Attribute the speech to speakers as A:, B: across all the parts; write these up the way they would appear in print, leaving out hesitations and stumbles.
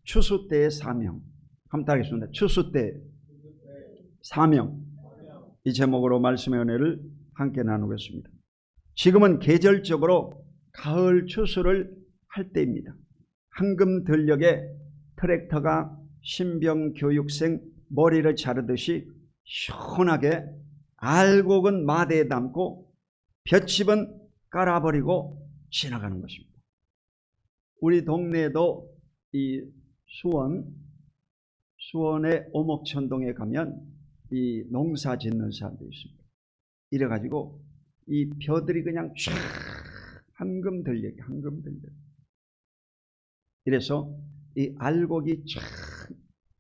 A: 추수 때의 사명. 한번 따르겠습니다. 추수 때 사명. 이 제목으로 말씀의 은혜를 함께 나누겠습니다. 지금은 계절적으로 가을 추수를 할 때입니다. 황금들녘에 트랙터가 신병교육생 머리를 자르듯이 시원하게 알곡은 마대에 담고 볏짚은 깔아버리고 지나가는 것입니다. 우리 동네에도 이 수원의 오목천동에 가면 이 농사 짓는 사람들이 있습니다. 이래가지고 이 벼들이 그냥 쫙 황금들녘. 이래서 이 알곡이 쫙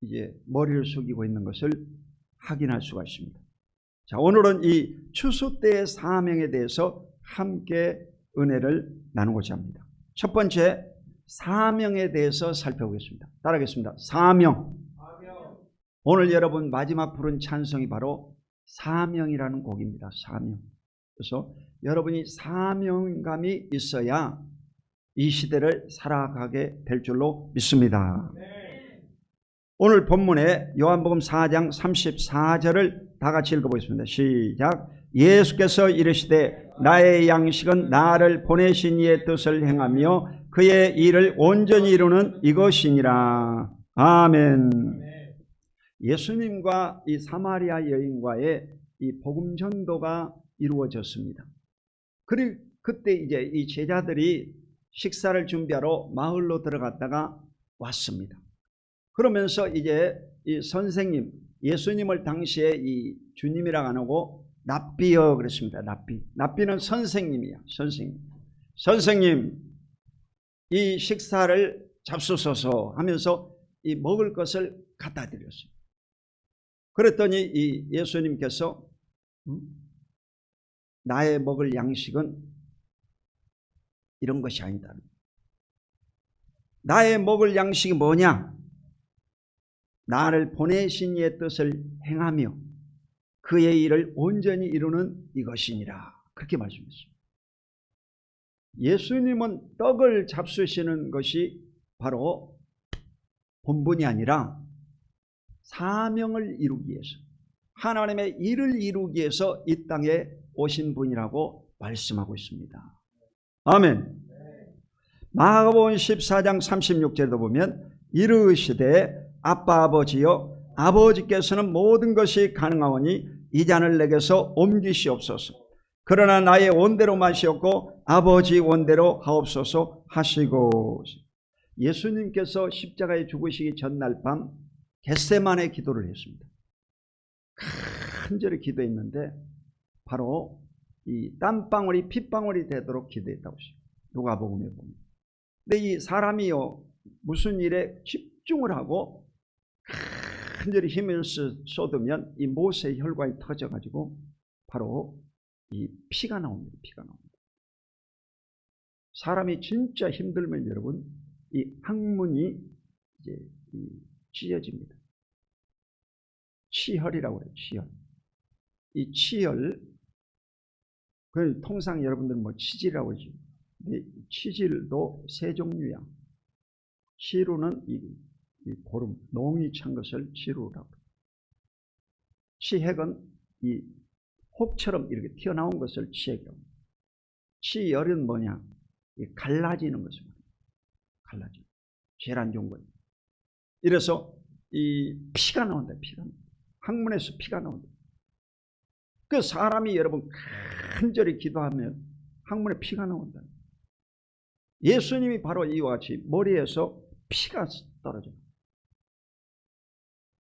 A: 이제 머리를 숙이고 있는 것을 확인할 수가 있습니다. 자, 오늘은 이 추수 때의 사명에 대해서 함께 은혜를 나누고자 합니다. 첫 번째, 사명에 대해서 살펴보겠습니다. 따라하겠습니다. 사명. 오늘 여러분 마지막 부른 찬송이 바로 사명이라는 곡입니다. 사명. 그래서 여러분이 사명감이 있어야 이 시대를 살아가게 될 줄로 믿습니다. 오늘 본문에 요한복음 4장 34절을 다 같이 읽어보겠습니다. 시작. 예수께서 이르시되 나의 양식은 나를 보내신 이의 뜻을 행하며 그의 일을 온전히 이루는 이것이니라. 아멘. 예수님과 이 사마리아 여인과의 이 복음 전도가 이루어졌습니다. 그리고 그때 이제 이 제자들이 식사를 준비하러 마을로 들어갔다가 왔습니다. 그러면서 이제 이 선생님, 예수님을 당시에 이 주님이라고 안 하고 랍비여 그랬습니다. 랍비는 선생님이야. 선생님, 이 식사를 잡수소서 하면서 이 먹을 것을 갖다 드렸어요. 그랬더니 이 예수님께서 나의 먹을 양식은 이런 것이 아니다. 나의 먹을 양식이 뭐냐? 나를 보내신 이의 뜻을 행하며 그의 일을 온전히 이루는 이것이니라. 그렇게 말씀했습니다. 예수님은 떡을 잡수시는 것이 바로 본분이 아니라 사명을 이루기 위해서, 하나님의 일을 이루기 위해서 이 땅에 오신 분이라고 말씀하고 있습니다. 아멘. 마가복음 14장 36절에도 보면 이르시되 아빠 아버지여, 아버지께서는 모든 것이 가능하오니 이 잔을 내게서 옮기시옵소서. 그러나 나의 원대로 마시옵고 아버지 원대로 하옵소서 하시고. 예수님께서 십자가에 죽으시기 전날 밤 겟세마네 기도를 했습니다. 간절히 기도했는데 바로 이 땀방울이 핏방울이 되도록 기도했다고 했어요. 누가복음에 보면. 근데 이 사람이요 무슨 일에 집중을 하고 간절히 힘을 쏟으면 이 모세의 혈관이 터져가지고 바로 이 피가 나옵니다. 사람이 진짜 힘들면 여러분 이 항문이 이제 찢어집니다. 치혈이라고 해요. 치혈. 이 치혈, 그 통상 여러분들 뭐 치질이라고 하죠. 근데 치질도 세 종류야. 치루는 이 보름, 농이 찬 것을 치루라고. 치핵은 이 혹처럼 이렇게 튀어나온 것을 치핵이라고. 치열은 뭐냐? 이 갈라지는 것을 말해요. 갈라지는. 제일 안 좋은 거예요. 이래서 이 피가 나온다. 항문에서 피가 나온다. 그 사람이 여러분 간절히 기도하면 항문에 피가 나온다. 예수님이 바로 이와 같이 머리에서 피가 떨어져요.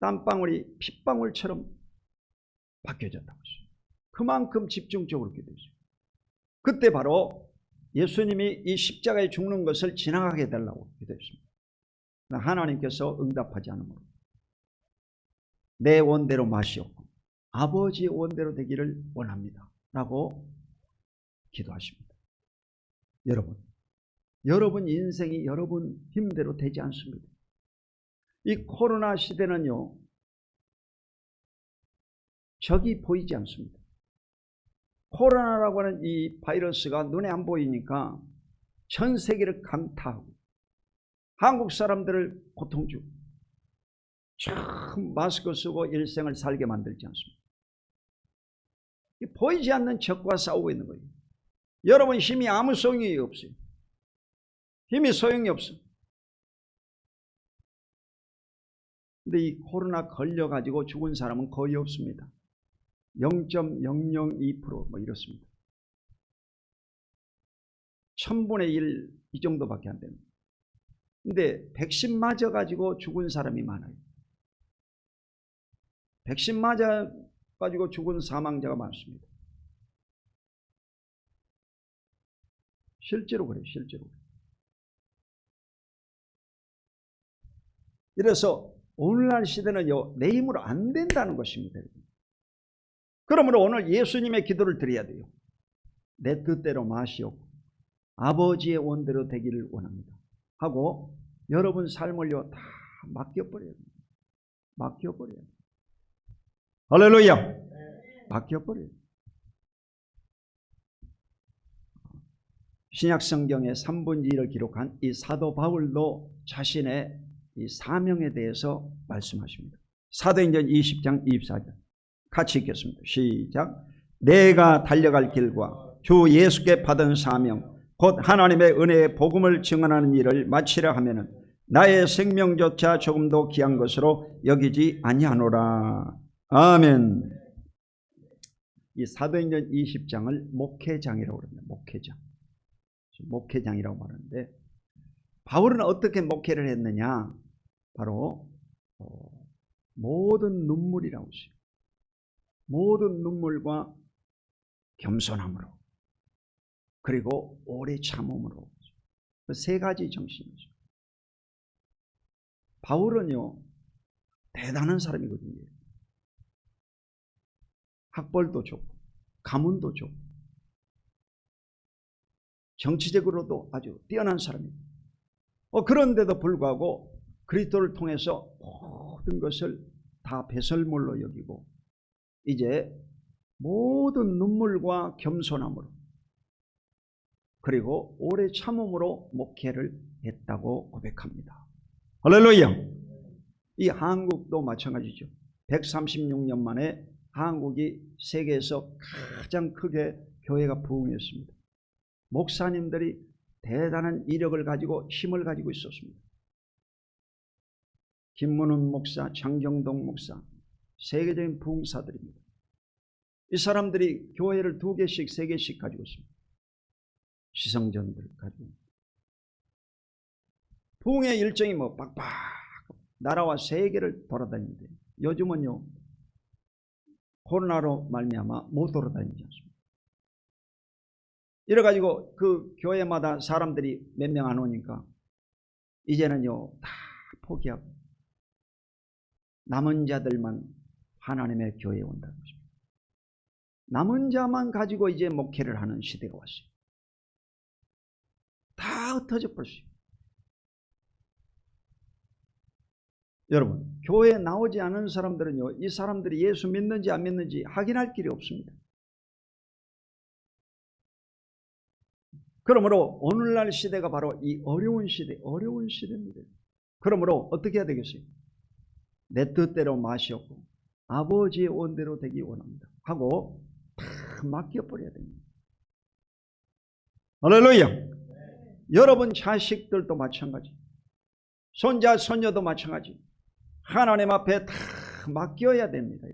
A: 땀방울이 핏방울처럼 바뀌어졌다고 했어요. 그만큼 집중적으로 기도했어요. 그때 바로 예수님이 이 십자가에 죽는 것을 지나가게 해달라고 기도했습니다. 하나님께서 응답하지 않으므로 내 원대로 마시옵고 아버지의 원대로 되기를 원합니다 라고 기도하십니다. 여러분 인생이 여러분 힘대로 되지 않습니다. 이 코로나 시대는요 적이 보이지 않습니다. 코로나라고 하는 이 바이러스가 눈에 안 보이니까 전 세계를 강타하고 한국 사람들을 고통 주고 참 마스크 쓰고 일생을 살게 만들지 않습니까? 보이지 않는 적과 싸우고 있는 거예요. 여러분 힘이 아무 소용이 없어요. 힘이 소용이 없어. 근데 이 코로나 걸려가지고 죽은 사람은 거의 없습니다. 0.002% 뭐 이렇습니다. 1000분의 1 이 정도밖에 안 됩니다. 근데 백신 맞아가지고 죽은 사람이 많아요. 백신 맞아가지고 죽은 사망자가 많습니다. 실제로 그래요. 실제로. 이래서 오늘날 시대는요, 내 힘으로 안 된다는 것입니다. 그러므로 오늘 예수님의 기도를 드려야 돼요. 내 뜻대로 마시옵고 아버지의 원대로 되기를 원합니다 하고 여러분 삶을요 다 맡겨버려야 됩니다. 맡겨버려야 돼요. 할렐루야. 맡겨버려요. 신약성경의 3분의 1을 기록한 이 사도 바울도 자신의 이 사명에 대해서 말씀하십니다. 사도행전 20장 24절 같이 읽겠습니다. 시작. 내가 달려갈 길과 주 예수께 받은 사명 곧 하나님의 은혜의 복음을 증언하는 일을 마치려 하면은 나의 생명조차 조금도 귀한 것으로 여기지 아니하노라. 아멘. 이 사도행전 20장을 목회장이라고 합니다. 목회장이라고 말하는데 바울은 어떻게 목회를 했느냐? 바로 모든 눈물이라고 했어요. 모든 눈물과 겸손함으로 그리고 오래 참음으로 그 세 가지 정신이죠. 바울은요 대단한 사람이거든요. 학벌도 좋고 가문도 좋고 정치적으로도 아주 뛰어난 사람입니다. 그런데도 불구하고 그리스도를 통해서 모든 것을 다 배설물로 여기고 이제 모든 눈물과 겸손함으로 그리고 오래 참음으로 목회를 했다고 고백합니다. 할렐루야. 이 한국도 마찬가지죠. 136년 만에 한국이 세계에서 가장 크게 교회가 부흥했습니다. 목사님들이 대단한 이력을 가지고 힘을 가지고 있었습니다. 김문훈 목사, 장경동 목사, 세계적인 부흥사들입니다. 이 사람들이 교회를 2개씩 3개씩 가지고 있습니다. 시성전들 가지고 부흥의 일정이 뭐 빡빡 나라와 세계를 돌아다니는데 요즘은요 코로나로 말미암아 못 돌아다니지 않습니다. 이래가지고 그 교회마다 사람들이 몇 명 안 오니까 이제는요 다 포기하고 남은 자들만 하나님의 교회에 온다는 것입니다. 남은 자만 가지고 이제 목회를 하는 시대가 왔어요. 다 흩어져 버렸어요. 여러분 교회에 나오지 않은 사람들은요 이 사람들이 예수 믿는지 안 믿는지 확인할 길이 없습니다. 그러므로 오늘날 시대가 바로 이 어려운 시대입니다. 그러므로 어떻게 해야 되겠어요? 내 뜻대로 마시옵고 아버지의 원대로 되기 원합니다 하고 다 맡겨버려야 됩니다. 할렐루야. 여러분 자식들도 마찬가지, 손자 손녀도 마찬가지, 하나님 앞에 다 맡겨야 됩니다.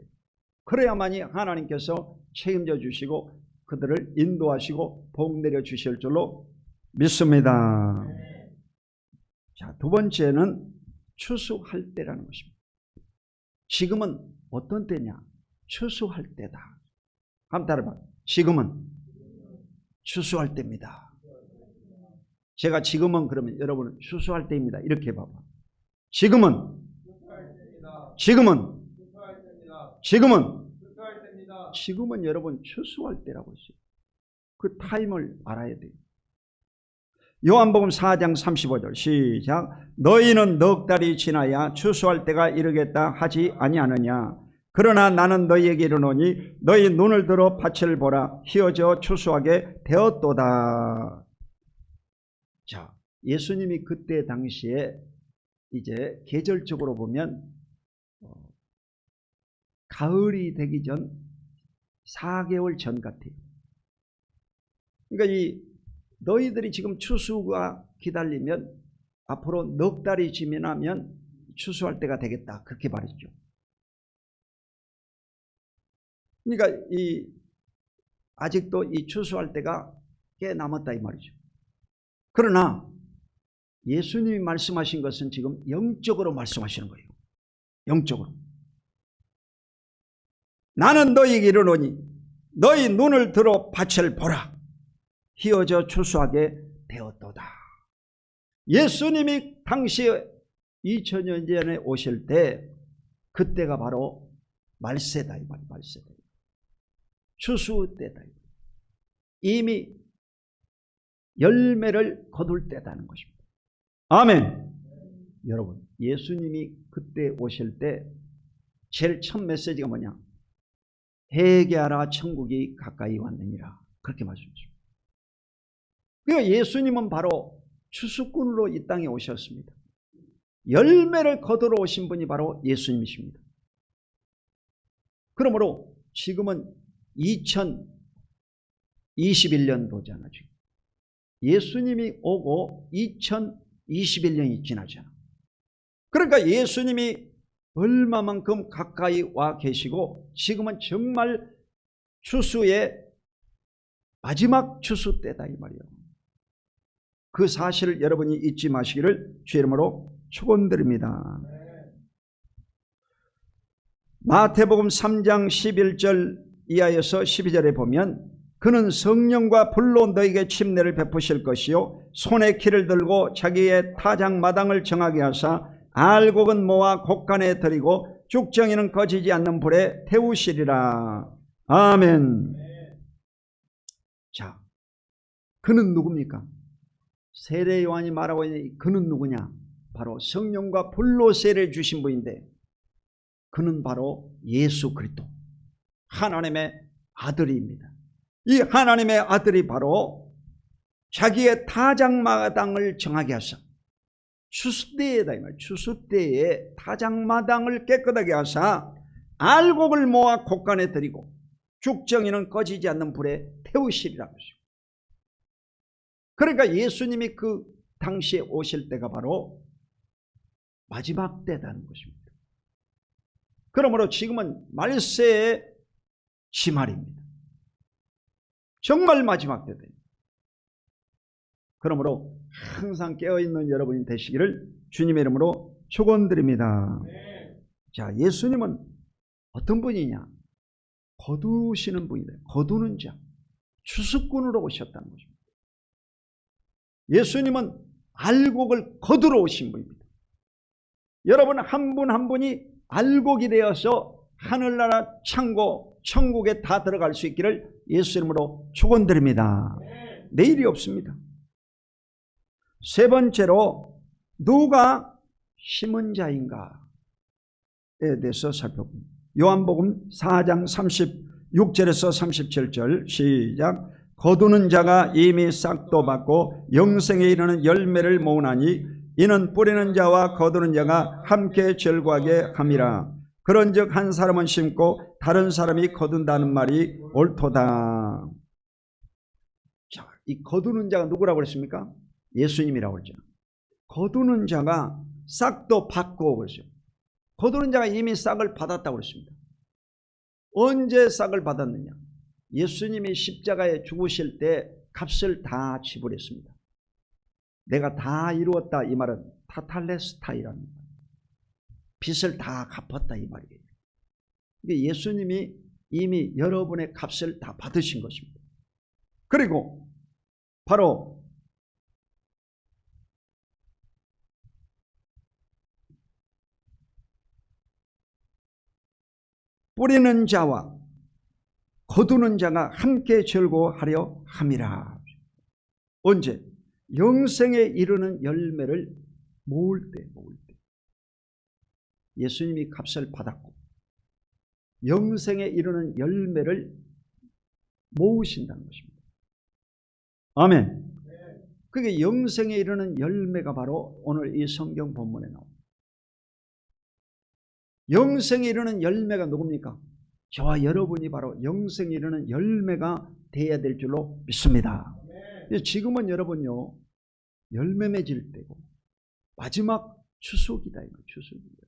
A: 그래야만이 하나님께서 책임져 주시고 그들을 인도하시고 복 내려 주실 줄로 믿습니다. 자, 두 번째는 추수할 때라는 것입니다. 지금은 어떤 때냐? 추수할 때다. 한번 따라봐. 지금은 추수할 때입니다. 제가 지금은 그러면 여러분은 추수할 때입니다. 이렇게 봐봐. 지금은 여러분 추수할 때라고 했어요. 그 타임을 알아야 돼요. 요한복음 4장 35절 시작. 너희는 넉 달이 지나야 추수할 때가 이르겠다 하지 아니하느냐. 그러나 나는 너희에게 이르노니 너희 눈을 들어 밭을 보라. 희어져 추수하게 되었도다. 자, 예수님이 그때 당시에 이제 계절적으로 보면 가을이 되기 전 4개월 전 같아요. 그러니까 너희들이 지금 추수가 기다리면 앞으로 넉 달이 지나면 추수할 때가 되겠다, 그렇게 말했죠. 그러니까 아직도 이 추수할 때가 꽤 남았다 이 말이죠. 그러나 예수님이 말씀하신 것은 지금 영적으로 말씀하시는 거예요. 영적으로. 나는 너희에게 이르노니 너희 눈을 들어 밭을 보라. 희어져 추수하게 되었도다. 예수님이 당시에 2000년 전에 오실 때 그때가 바로 말세다 이 말이에요. 말세다. 추수 때다. 이미 열매를 거둘 때다는 것입니다. 아멘. 여러분, 예수님이 그때 오실 때 제일 첫 메시지가 뭐냐? 회개하라, 천국이 가까이 왔느니라. 그렇게 말씀하십니다. 그러니까 예수님은 바로 추수꾼으로 이 땅에 오셨습니다. 열매를 거두러 오신 분이 바로 예수님이십니다. 그러므로 지금은 2021년도잖아. 지금 예수님이 오고 2021년이 지나잖아. 그러니까 예수님이 얼마만큼 가까이 와 계시고 지금은 정말 추수의 마지막 추수 때다 이 말이에요. 그 사실을 여러분이 잊지 마시기를 주의 이름으로 축원드립니다. 마태복음 3장 11절 이하에서 12절에 보면 그는 성령과 불로 너에게 침례를 베푸실 것이요 손에 키를 들고 자기의 타작마당을 정하게 하사 알곡은 모아 곡간에 들이고 죽정이는 꺼지지 않는 불에 태우시리라. 아멘. 자, 그는 누굽니까? 세례 요한이 말하고 있는 그는 누구냐? 바로 성령과 불로 세례 주신 분인데 그는 바로 예수 그리스도 하나님의 아들입니다. 이 하나님의 아들이 바로 자기의 타작마당을 정하게 하사 추수때에다 이 말, 추수때에 타작마당을 깨끗하게 하사 알곡을 모아 곡간에 들이고 죽정이는 꺼지지 않는 불에 태우시리라고 하시고. 그러니까 예수님이 그 당시에 오실 때가 바로 마지막 때라는 것입니다. 그러므로 지금은 말세의 지말입니다. 정말 마지막 때다. 그러므로 항상 깨어있는 여러분이 되시기를 주님의 이름으로 축원드립니다. 자, 예수님은 어떤 분이냐? 거두시는 분이다. 거두는 자, 추수꾼으로 오셨다는 것입니다. 예수님은 알곡을 거두러 오신 분입니다. 여러분 한 분 한 분이 알곡이 되어서 하늘나라 창고 천국에 다 들어갈 수 있기를 예수 이름으로 축원드립니다. 내일이 없습니다. 세 번째로 누가 심은 자인가에 대해서 살펴봅니다. 요한복음 4장 36절에서 37절 시작. 거두는 자가 이미 싹도 받고 영생에 이르는 열매를 모으나니 이는 뿌리는 자와 거두는 자가 함께 절구하게 함이라. 그런즉 한 사람은 심고 다른 사람이 거둔다는 말이 옳도다. 자, 이 거두는 자가 누구라고 그랬습니까? 예수님이라고 그러죠. 거두는 자가 싹도 받고 그러죠. 거두는 자가 이미 싹을 받았다고 그랬습니다. 언제 싹을 받았느냐? 예수님이 십자가에 죽으실 때 값을 다 지불했습니다. 내가 다 이루었다 이 말은 타탈레스타이라는 말. 빚을 다 갚았다 이 말이에요. 예수님이 이미 여러분의 값을 다 받으신 것입니다. 그리고 바로 뿌리는 자와 거두는 자가 함께 절구하려 함이라. 언제? 영생에 이르는 열매를 모을 때. 예수님이 값을 받았고 영생에 이르는 열매를 모으신다는 것입니다. 아멘. 그게 영생에 이르는 열매가 바로 오늘 이 성경 본문에 나옵니다. 영생에 이르는 열매가 누굽니까? 저와 여러분이 바로 영생에 이르는 열매가 되어야 될 줄로 믿습니다. 지금은 여러분요, 열매 맺을 때고 마지막 추수기다. 추수기다.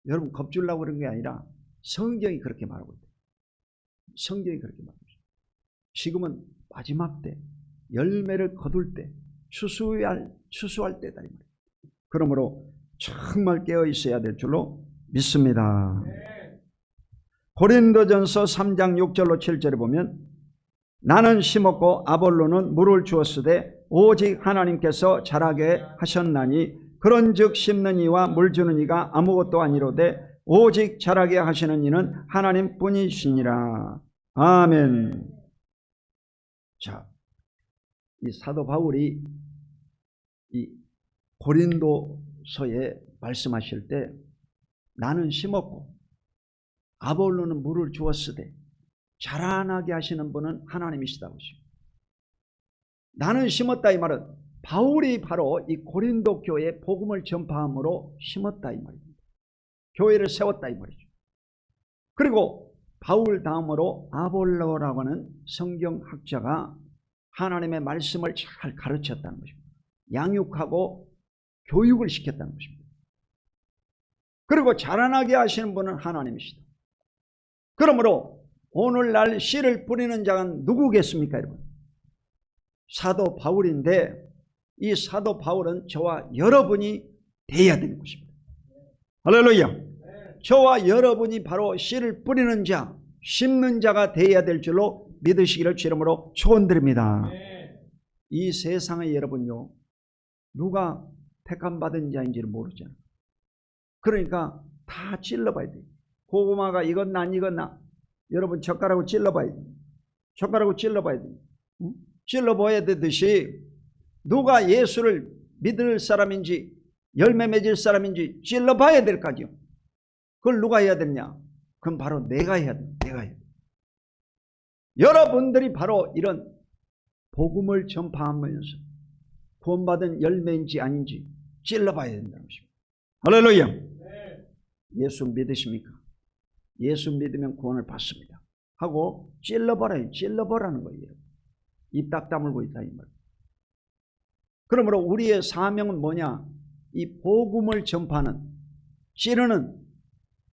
A: 여러분 겁주려고 그런 게 아니라 성경이 그렇게 말하고 있다. 성경이 그렇게 말하고 있다. 지금은 마지막 때, 열매를 거둘 때, 추수할 때다. 그러므로 정말 깨어 있어야 될 줄로 믿습니다. 고린도전서 3장 6절로 7절에 보면 나는 심었고 아볼로는 물을 주었으되 오직 하나님께서 자라게 하셨나니 그런즉 심는 이와 물 주는 이가 아무것도 아니로되 오직 자라게 하시는 이는 하나님뿐이시니라. 아멘. 자, 이 사도 바울이 이 고린도서에 말씀하실 때 나는 심었고 아볼로는 물을 주었으되 자라나게 하시는 분은 하나님이시다고 하십니다. 나는 심었다 이 말은 바울이 바로 이 고린도 교회에 복음을 전파함으로 심었다 이 말입니다. 교회를 세웠다 이 말이죠. 그리고 바울 다음으로 아볼로라고 하는 성경학자가 하나님의 말씀을 잘 가르쳤다는 것입니다. 양육하고 교육을 시켰다는 것입니다. 그리고 자라나게 하시는 분은 하나님이시다. 그러므로 오늘날 씨를 뿌리는 자가 누구겠습니까, 여러분? 사도 바울인데 이 사도 바울은 저와 여러분이 되어야 되는 것입니다. 할렐루야. 저와 여러분이 바로 씨를 뿌리는 자, 심는 자가 되어야 될 줄로 믿으시기를 주 이름으로 축원드립니다. 이 세상에 여러분요, 누가 택함받은 자인지를 모르잖아요. 그러니까 다 찔러봐야 돼요. 고구마가 익었나 안 익었나 여러분 젓가락으로 찔러봐야 돼요. 젓가락으로 찔러봐야 돼요. 찔러봐야 되듯이 누가 예수를 믿을 사람인지 열매 맺을 사람인지 찔러봐야 될 거죠. 그걸 누가 해야 되냐? 그건 바로 내가 해야 돼. 내가 해야 돼. 여러분들이 바로 이런 복음을 전파하면서 구원받은 열매인지 아닌지 찔러봐야 된다는 것입니다. 할렐루야. 예수 믿으십니까? 예수 믿으면 구원을 받습니다 하고 찔러봐라요. 찔러보라는 거예요. 입 딱 다물고 있다 이 말. 그러므로 우리의 사명은 뭐냐? 이 복음을 전파하는, 찌르는,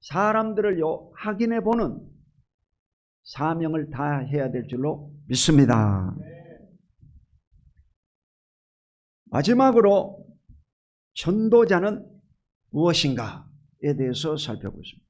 A: 사람들을 확인해 보는 사명을 다 해야 될 줄로 믿습니다. 마지막으로 전도자는 무엇인가에 대해서 살펴보겠습니다.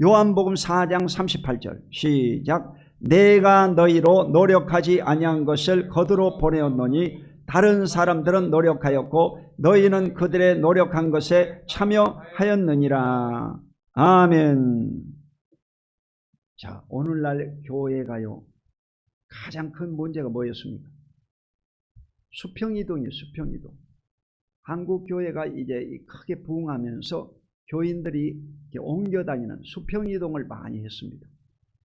A: 요한복음 4장 38절 시작. 내가 너희로 노력하지 아니한 것을 거두러 보내었노니 다른 사람들은 노력하였고 너희는 그들의 노력한 것에 참여하였느니라. 아멘. 자, 오늘날 교회가요, 가장 큰 문제가 뭐였습니까? 수평이동이에요. 수평이동. 한국 교회가 이제 크게 부흥하면서 교인들이 옮겨 다니는 수평이동을 많이 했습니다.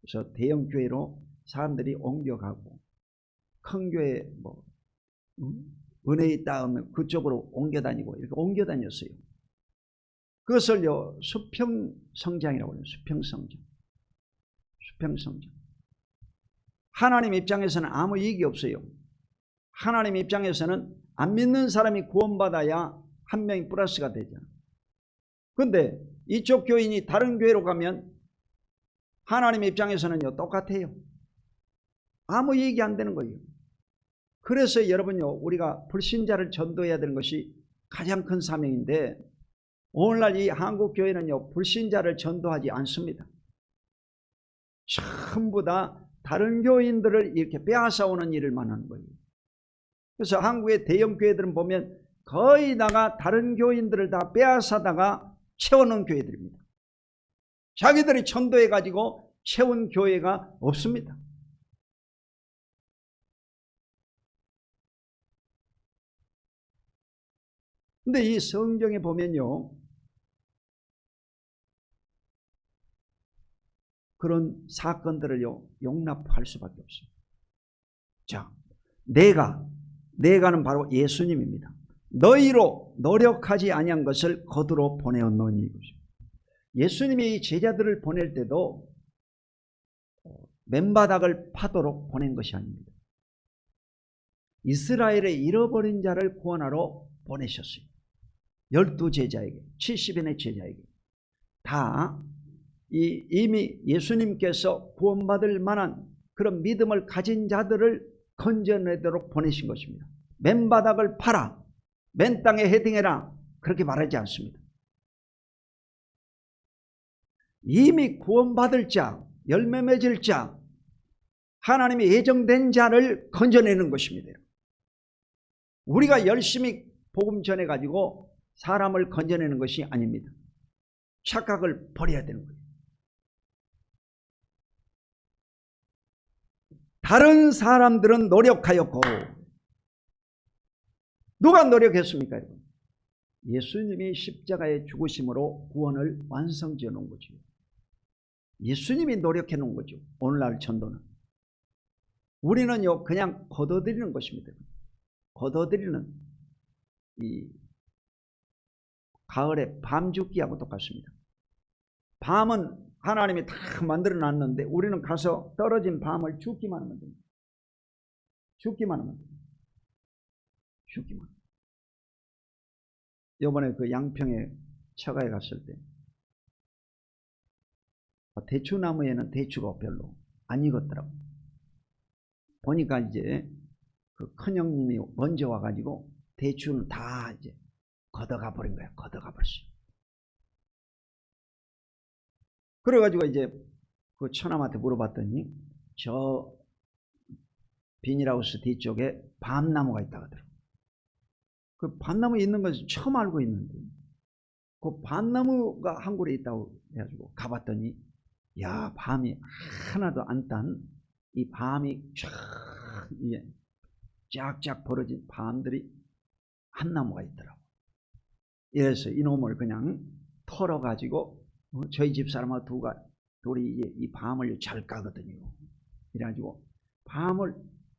A: 그래서 대형 교회로 사람들이 옮겨가고 큰 교회 은혜 있다 하면 그쪽으로 옮겨 다니고 이렇게 옮겨 다녔어요. 그것을요 수평 성장이라고 해요. 수평 성장. 수평 성장. 하나님 입장에서는 아무 이익이 없어요. 하나님 입장에서는 안 믿는 사람이 구원받아야 한 명이 플러스가 되잖아요. 그런데 이쪽 교인이 다른 교회로 가면 하나님 입장에서는요 똑같아요. 아무 이익이 안 되는 거예요. 그래서 여러분요, 우리가 불신자를 전도해야 되는 것이 가장 큰 사명인데 오늘날 이 한국 교회는요 불신자를 전도하지 않습니다. 전부 다 다른 교인들을 이렇게 빼앗아오는 일을만 하는 거예요. 그래서 한국의 대형 교회들은 보면 거의 다가 다른 교인들을 다 빼앗아다가 채워놓은 교회들입니다. 자기들이 전도해가지고 채운 교회가 없습니다. 근데 이 성경에 보면요, 그런 사건들을 용납할 수밖에 없습니다. 자, 내가 내가는 바로 예수님입니다. 너희로 노력하지 아니한 것을 거두러 보내었노니. 예수님이 제자들을 보낼 때도 맨바닥을 파도록 보낸 것이 아닙니다. 이스라엘의 잃어버린 자를 구원하러 보내셨어요. 12제자에게, 70인의 제자에게 다 이미 예수님께서 구원받을 만한 그런 믿음을 가진 자들을 건져내도록 보내신 것입니다. 맨바닥을 파라, 맨 땅에 헤딩해라, 그렇게 말하지 않습니다. 이미 구원받을 자, 열매 맺을 자, 하나님이 예정된 자를 건져내는 것입니다. 우리가 열심히 복음 전해가지고 사람을 건져내는 것이 아닙니다. 착각을 버려야 되는 거예요. 다른 사람들은 노력하였고, 누가 노력했습니까, 여러분? 예수님이 십자가의 죽으심으로 구원을 완성지어 놓은 거죠. 예수님이 노력해 놓은 거죠. 오늘날 전도는. 우리는요, 그냥 걷어들이는 것입니다. 걷어들이는 이 가을에 밤 죽기하고 똑같습니다. 밤은 하나님이 다 만들어 놨는데 우리는 가서 떨어진 밤을 죽기만 하면 됩니다. 죽기만 하면 됩니다. 죽기만. 이번에 그 양평에 처가에 갔을 때 대추나무에는 대추가 별로 안 익었더라고. 보니까 이제 그 큰형님이 먼저 와가지고 대추는 다 이제 걷어가 버린 거야. 걷어가 버렸어. 그래가지고 이제 그 처남한테 물어봤더니 저 비닐하우스 뒤쪽에 밤나무가 있다고 하더라고. 그 밤나무 있는 것을 처음 알고 있는데 그 밤나무가 한 그루에 있다고 해가지고 가봤더니 야, 밤이 하나도 안 딴 이 밤이 쫙쫙 벌어진 밤들이 한 나무가 있더라고. 이래서 이놈을 그냥 털어가지고 저희 집 사람하고 둘이 이 밤을 잘 까거든요. 이래가지고 밤을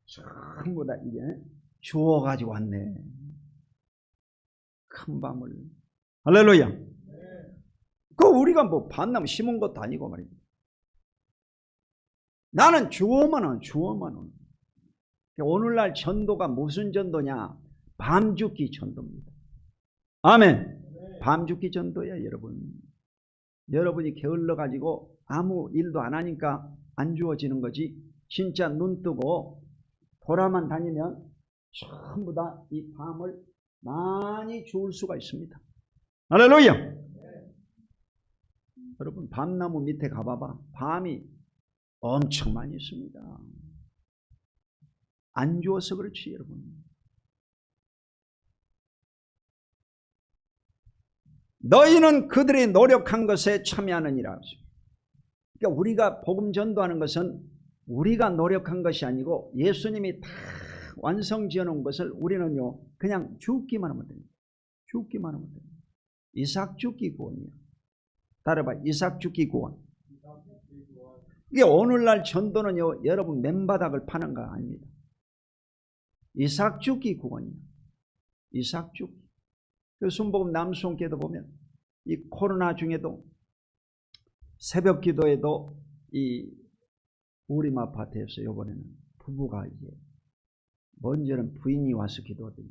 A: 전부 다 이제 주워가지고 왔네. 큰 밤을. 할렐루야. 그 우리가 뭐 밤나무 심은 것도 아니고 말입니다. 나는 주워만 원. 오늘날 전도가 무슨 전도냐? 밤죽기 전도입니다. 아멘. 밤죽기 전도야, 여러분. 여러분이 게을러 가지고 아무 일도 안 하니까 안 주어지는 거지. 진짜 눈 뜨고 돌아만 다니면 전부 다 이 밤을 많이 주울 수가 있습니다. 할렐루야. 여러분 밤나무 밑에 가봐봐. 밤이 엄청 많이 있습니다. 안 주어서 그렇지, 여러분. 너희는 그들이 노력한 것에 참여하느니라. 그러니까 우리가 복음 전도하는 것은 우리가 노력한 것이 아니고 예수님이 다 완성 지어놓은 것을 우리는요 그냥 죽기만 하면 됩니다. 죽기만 하면 됩니다. 이삭 죽기 구원이야. 따라봐. 이삭 죽기 구원. 이게 오늘날 전도는요 여러분 맨바닥을 파는 거 아닙니다. 이삭 죽기 구원이야. 이삭 죽기. 그 순복음 남수원교회도 보면 이 코로나 중에도 새벽 기도에도 이 우림 아파트에서 이번에는 부부가 이제 먼저는 부인이 와서 기도하더니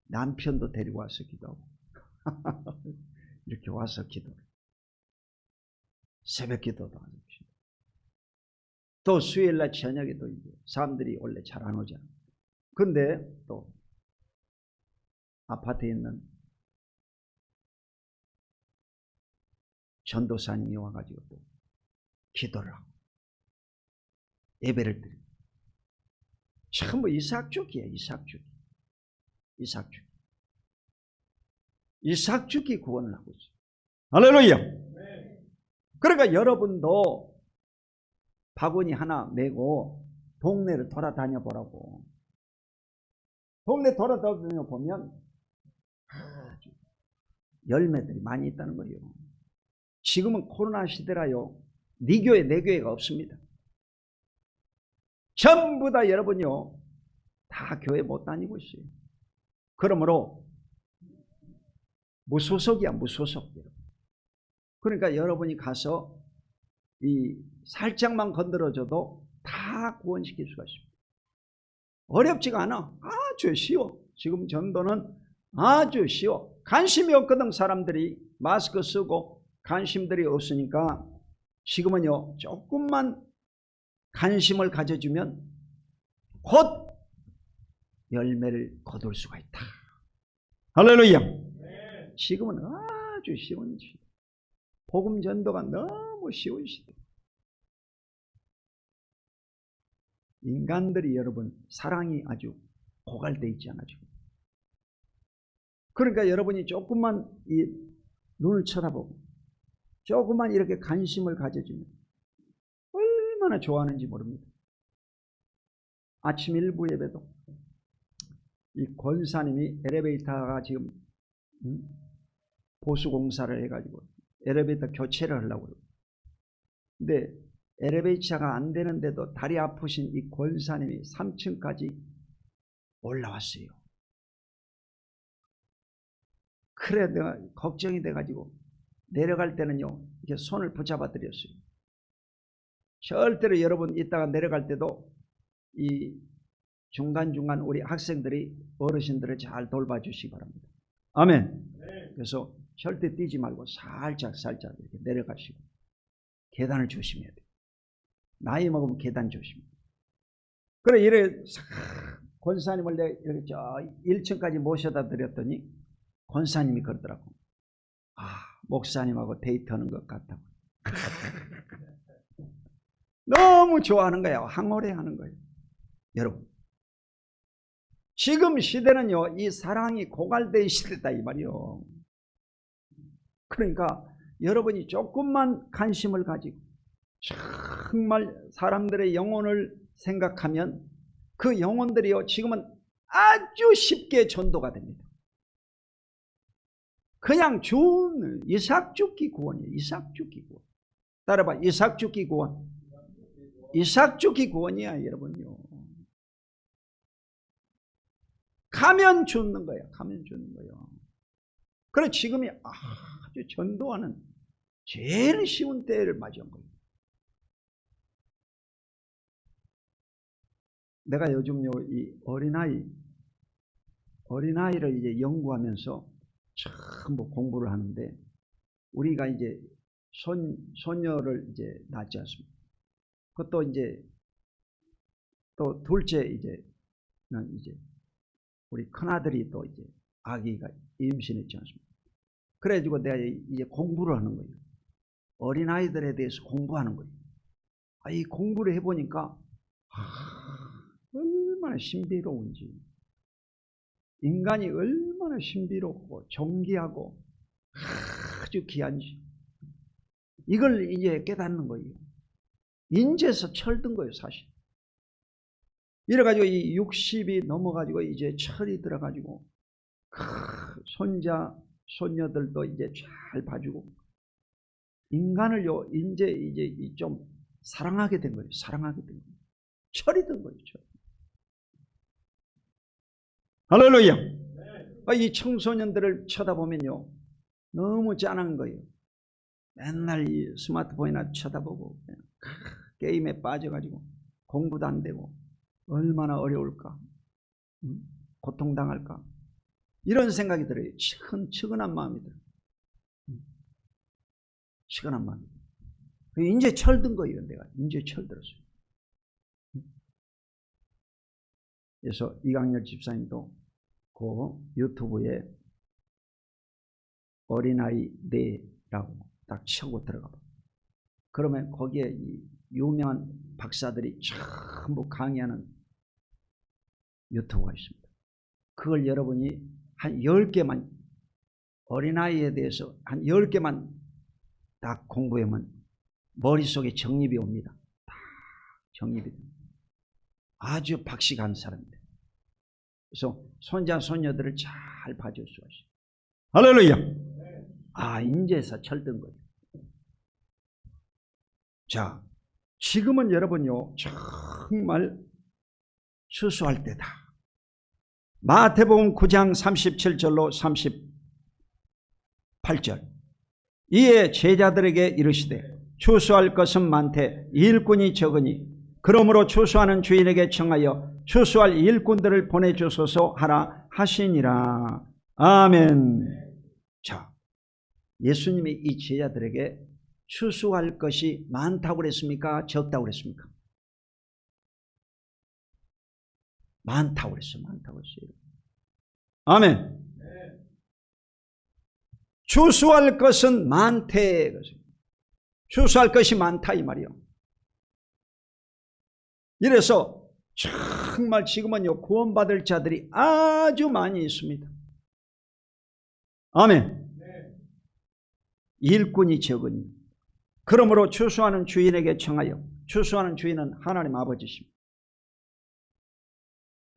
A: 남편도 데리고 와서 기도하고 이렇게 와서 기도해. 새벽 기도도 하는 것입니다. 또 수요일날 저녁에도 이제 사람들이 원래 잘 안 오잖아. 근데 또 아파트에 있는 전도사님이 와가지고 또 기도를 하고 예배를 드리고 전부 이삭죽기야. 이삭죽기. 이삭죽기. 이삭죽기 구원을 하고 있어요. 할렐루야. 그러니까 여러분도 바구니 하나 메고 동네를 돌아다녀 보라고. 동네 돌아다녀 보면 아주 열매들이 많이 있다는 거예요. 지금은 코로나 시대라요. 네 교회 내 교회가 없습니다. 전부 다 여러분요 다 교회 못 다니고 있어요. 그러므로 무소속이야, 무소속. 그러니까 여러분이 가서 이 살짝만 건드려줘도 다 구원시킬 수가 있습니다. 어렵지가 않아. 아주 쉬워. 지금 전도는 아주 쉬워. 관심이 없거든. 사람들이 마스크 쓰고 관심들이 없으니까 지금은요, 조금만 관심을 가져주면 곧 열매를 거둘 수가 있다. 할렐루야. 지금은 아주 쉬운 시대. 복음 전도가 너무 쉬운 시대. 인간들이 여러분 사랑이 아주 고갈돼 있잖아 지금. 그러니까 여러분이 조금만 이 눈을 쳐다보고 조금만 이렇게 관심을 가져주면 얼마나 좋아하는지 모릅니다. 아침 일부 예배도 이 권사님이 엘리베이터가 지금 보수공사를 해가지고 엘리베이터 교체를 하려고 그러고, 근데 엘리베이터가 안 되는데도 다리 아프신 이 권사님이 3층까지 올라왔어요. 그래 내가 걱정이 돼가지고 내려갈 때는요 이렇게 손을 붙잡아 드렸어요. 절대로 여러분 이따가 내려갈 때도 이 중간중간 우리 학생들이 어르신들을 잘 돌봐주시기 바랍니다. 아멘. 그래서 절대 뛰지 말고 살짝 이렇게 내려가시고 계단을 조심해야 돼요. 나이 먹으면 계단 조심해야 돼요. 그래 이래 권사님을 내가 이렇게 저 1층까지 모셔다 드렸더니 권사님이 그러더라고. 목사님하고 데이트하는 것 같다고. 너무 좋아하는 거예요. 항오래하는 거예요. 여러분 지금 시대는요 이 사랑이 고갈된 시대다 이 말이요. 그러니까 여러분이 조금만 관심을 가지고 정말 사람들의 영혼을 생각하면 그 영혼들이요 지금은 아주 쉽게 전도가 됩니다. 그냥 좋은 이삭 죽기 구원이에요. 이삭 죽기 구원. 따라봐. 이삭 죽기 구원. 이삭 죽기 구원이야 여러분요. 가면 죽는 거야. 가면 죽는 거예요. 그래 지금이 아주 전도하는 제일 쉬운 때를 맞이한 거예요. 내가 요즘요 이 어린아이를 이제 연구하면서 전부 공부를 하는데 우리가 이제 손녀를 이제 낳지 않습니까? 그것도 이제 또 둘째 이제는 이제 우리 큰아들이 또 이제 아기가 임신했지 않습니까? 그래가지고 내가 이제 공부를 하는 거예요. 어린아이들에 대해서 공부하는 거예요. 이 공부를 해보니까 얼마나 신비로운지, 인간이 얼마나 신비롭고 존귀하고 아주 귀한지 이걸 이제 깨닫는 거예요. 인제에서 철든 거예요 사실. 이래가지고 이 60이 넘어가지고 이제 철이 들어가지고 손자 손녀들도 이제 잘 봐주고 인간을요 이제 좀 사랑하게 된 거예요. 사랑하게 된 거예요. 철이 든 거예요. 철. 할렐루야. 이 청소년들을 쳐다보면요 너무 짠한 거예요. 맨날 이 스마트폰이나 쳐다보고 게임에 빠져가지고 공부도 안 되고 얼마나 어려울까, 고통당할까 이런 생각이 들어요. 측은한 마음이 들어요. 측은한 마음이 들어요. 이제 철든 거예요. 내가 이제 철들었어요. 그래서 이강렬 집사님도 그 유튜브에 어린아이 네라고 딱 치고 들어가 봐. 그러면 거기에 이 유명한 박사들이 전부 강의하는 유튜브가 있습니다. 그걸 여러분이 한 10개만 어린아이에 대해서 한 10개만 딱 공부하면 머릿속에 정립이 옵니다. 다 정립이 됩니다. 아주 박식한 사람들. 그래서 손자 손녀들을 잘 봐줄 수가 있어요. 할렐루야. 인제에서 철든 거예요. 자, 지금은 여러분요 정말 추수할 때다. 마태복음 9장 37절로 38절. 이에 제자들에게 이르시되 추수할 것은 많되 일꾼이 적으니 그러므로 추수하는 주인에게 청하여 추수할 일꾼들을 보내주소서 하라 하시니라. 아멘. 자, 예수님이 이 제자들에게 추수할 것이 많다고 그랬습니까? 적다고 그랬습니까? 많다고 그랬어요. 많다고 그랬어요. 아멘. 추수할 것은 많대. 추수할 것이 많다 이 말이요. 이래서 정말 지금은요 구원받을 자들이 아주 많이 있습니다. 아멘. 일꾼이 적으니 그러므로 추수하는 주인에게 청하여, 추수하는 주인은 하나님 아버지십니다.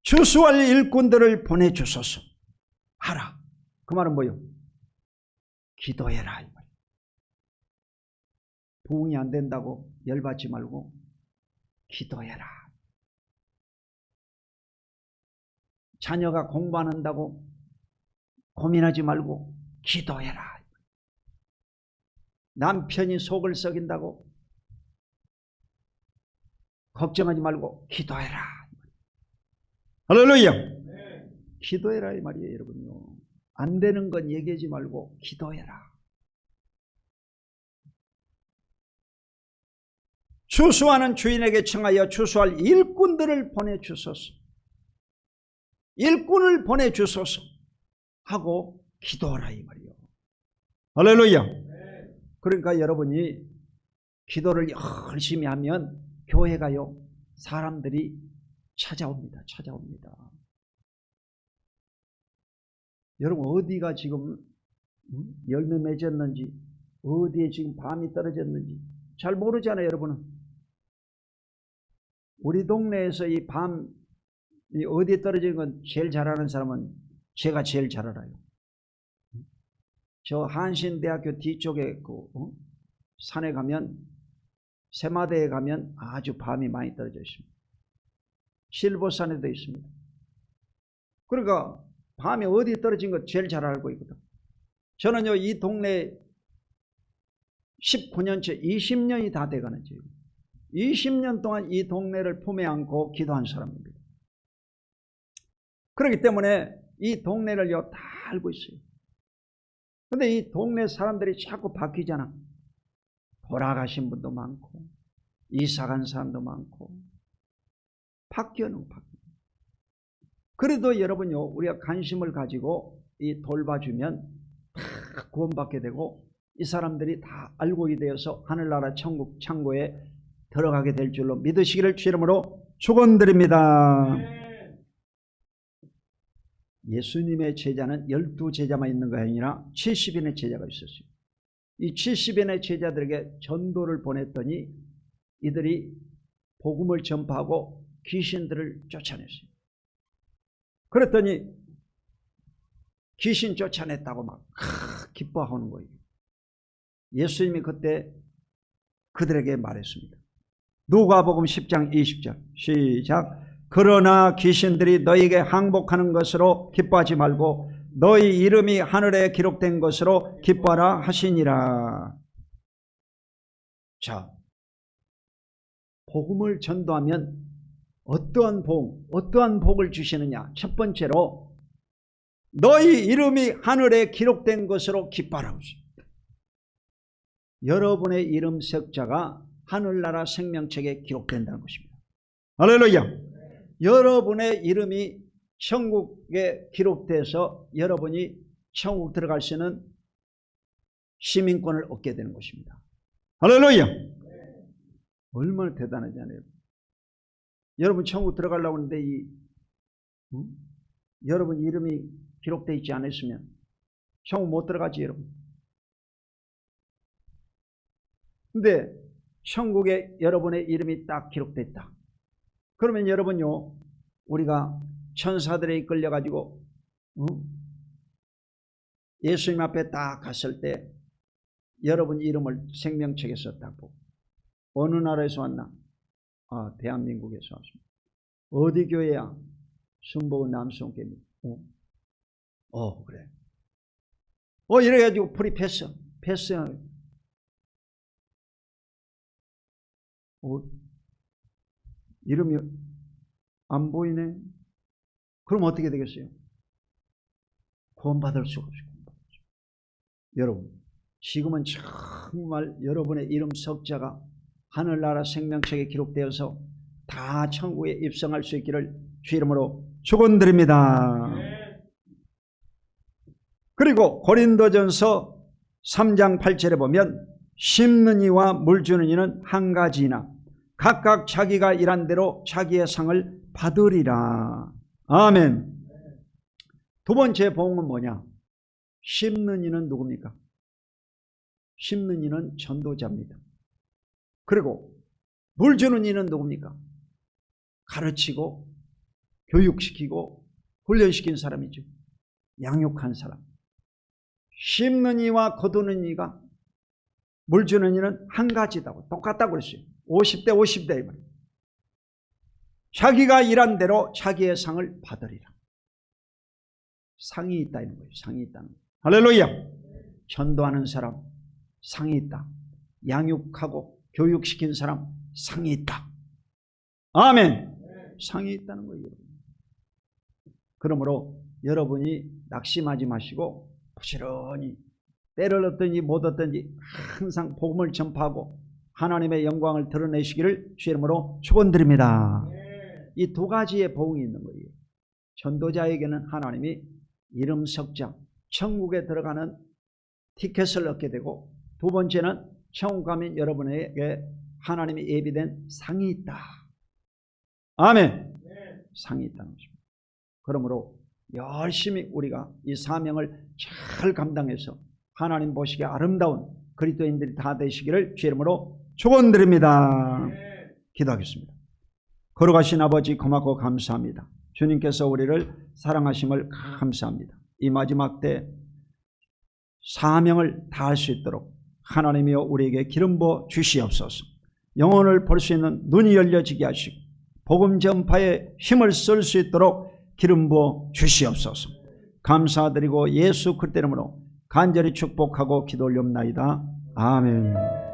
A: 추수할 일꾼들을 보내주소서 하라. 그 말은 뭐요? 기도해라 이 말. 부흥이 안 된다고 열받지 말고 기도해라. 자녀가 공부 안 한다고 고민하지 말고 기도해라. 남편이 속을 썩인다고 걱정하지 말고 기도해라. 할렐루야. 기도해라 이 말이에요 여러분요. 안 되는 건 얘기하지 말고 기도해라. 추수하는 주인에게 청하여 추수할 일꾼들을 보내주소서. 일꾼을 보내주소서 하고 기도하라 이 말이요. 할렐루야. 그러니까 여러분이 기도를 열심히 하면 교회가요 사람들이 찾아옵니다. 찾아옵니다. 여러분 어디가 지금 열매 맺었는지 어디에 지금 밤이 떨어졌는지 잘 모르잖아요. 여러분은 우리 동네에서 이 밤이 어디에 떨어진 건 제일 잘 아는 사람은 제가 제일 잘 알아요. 저 한신대학교 뒤쪽에 그 산에 가면 세마대에 가면 아주 밤이 많이 떨어져 있습니다. 실보산에도 있습니다. 그러니까 밤이 어디에 떨어진 거 제일 잘 알고 있거든. 저는요 이 동네 19년째 20년이 다 돼가는 지금 20년 동안 이 동네를 품에 안고 기도한 사람입니다. 그렇기 때문에 이 동네를요 다 알고 있어요. 근데 이 동네 사람들이 자꾸 바뀌잖아. 돌아가신 분도 많고 이사간 사람도 많고 바뀌어는 바뀌어. 그래도 여러분요 우리가 관심을 가지고 이 돌봐주면 다 구원받게 되고 이 사람들이 다 알고이 되어서 하늘나라 천국 창고에 들어가게 될 줄로 믿으시기를 주 이름으로 축원드립니다. 예수님의 제자는 12제자만 있는 것이 아니라 70인의 제자가 있었어요. 이 70인의 제자들에게 전도를 보냈더니 이들이 복음을 전파하고 귀신들을 쫓아냈어요. 그랬더니 귀신 쫓아냈다고 막 기뻐하는 거예요. 예수님이 그때 그들에게 말했습니다. 누가복음 10장 20절 시작. 그러나 귀신들이 너희에게 항복하는 것으로 기뻐하지 말고 너희 이름이 하늘에 기록된 것으로 기뻐하라 하시니라. 자, 복음을 전도하면 어떠한 복을 주시느냐. 첫 번째로 너희 이름이 하늘에 기록된 것으로 기뻐하라고 하십니다. 여러분의 이름 석자가 하늘나라 생명책에 기록된다는 것입니다. 할렐루야. 여러분의 이름이 천국에 기록돼서 여러분이 천국 들어갈 수 있는 시민권을 얻게 되는 것입니다. 할렐루야. 얼마나 대단하잖아요. 여러분 천국 들어가려고 하는데 여러분 이름이 기록되어 있지 않았으면 천국 못 들어가지 여러분. 근데 천국에 여러분의 이름이 딱 기록됐다. 그러면 여러분요 우리가 천사들에 이끌려 가지고 예수님 앞에 딱 갔을 때 여러분 이름을 생명책에 썼다고. 어느 나라에서 왔나? 대한민국에서 왔습니다. 어디 교회야? 순복음 남수원교회입니다. 그래. 이래가지고 불이 패스. 이름이 안 보이네. 그럼 어떻게 되겠어요? 구원받을 수가 없어요. 여러분, 지금은 정말 여러분의 이름 석자가 하늘나라 생명책에 기록되어서 다 천국에 입성할 수 있기를 주 이름으로 축원드립니다. 그리고 고린도전서 3장 8절에 보면 심는 이와 물 주는 이는 한 가지이나 각각 자기가 일한 대로 자기의 상을 받으리라. 아멘. 두 번째 복음은 뭐냐? 심는 이는 누굽니까? 심는 이는 전도자입니다. 그리고 물 주는 이는 누굽니까? 가르치고 교육시키고 훈련시킨 사람이죠. 양육한 사람. 심는 이와 거두는 이가 물 주는 이는 한 가지다고 똑같다고 그랬어요. 50대 50대. 자기가 일한 대로 자기의 상을 받으리라. 상이 있다는 거예요. 상이 있다는 거예요. 할렐루야. 전도하는 사람 상이 있다. 양육하고 교육시킨 사람 상이 있다. 아멘. 상이 있다는 거예요. 그러므로 여러분이 낙심하지 마시고 부지런히 때를 얻든지 못 얻든지 항상 복음을 전파하고 하나님의 영광을 드러내시기를 주 이름으로 축원드립니다. 이 두 가지의 복음이 있는 거예요. 전도자에게는 하나님이 이름 석자, 천국에 들어가는 티켓을 얻게 되고, 두 번째는 천국 가면 여러분에게 하나님이 예비된 상이 있다. 아멘. 상이 있다는 것입니다. 그러므로 열심히 우리가 이 사명을 잘 감당해서 하나님 보시기에 아름다운 그리스도인들이 다 되시기를 주 이름으로 축원드립니다. 기도하겠습니다. 걸어가신 아버지 고맙고 감사합니다. 주님께서 우리를 사랑하심을 감사합니다. 이 마지막 때 사명을 다할 수 있도록 하나님이여 우리에게 기름 부어 주시옵소서. 영혼을 볼 수 있는 눈이 열려지게 하시고 복음 전파에 힘을 쓸 수 있도록 기름 부어 주시옵소서. 감사드리고 예수 그리스도 이름으로 간절히 축복하고 기도 올리옵나이다. 아멘.